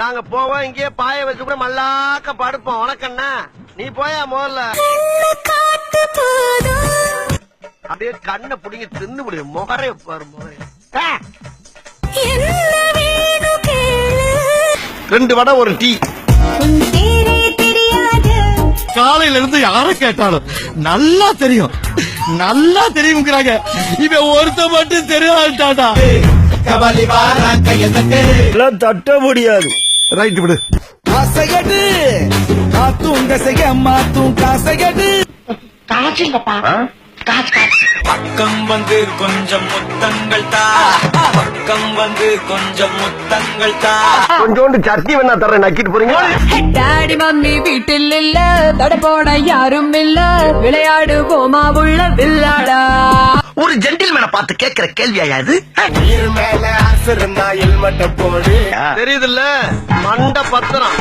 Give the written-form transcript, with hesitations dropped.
நாங்க போவோம் இங்கே பாய வச்சு கூட மல்லாக்க படுப்போம். உனக்கண்ணா நீ போயா முதல்ல. அப்படியே கண்ணை புடிங்க தின்னு முடியும். முகரை பாரு முகரை. 2 வடை ஒரு டீ. காலையில இருந்து யார கேட்டாலும் நல்லா தெரியும் நல்லா தெரியுங்கிறாங்க. இவன் ஒருத்த மட்டும் தெரியாதாடா. தட்ட முடியாது. ரைட் விடு. காசையடு காத்தும் கசைய மாத்தும் காசையடு காசுங்கப்பா. பக்கம் வந்து கொஞ்சம் முத்தங்கள் தா, பக்கம் வந்து கொஞ்சம் முத்தங்கள் தா. கொஞ்சோண்டு சட்னி வேணா தர்றேன், நக்கிட்டு போறீங்க. டாடி மம்மி வீட்டில் இல்ல, தட போட யாரும் இல்ல, விளையாடுவோமா உள்ள வில்லாடா. ஒரு ஜென்டில்மேனை பார்த்து கேட்கிற கேள்வியா இது? மேல ஆசை இருந்தா ஹெல்மெட்ட போடு. தெரியுதுல்ல மண்ட பத்திரம்.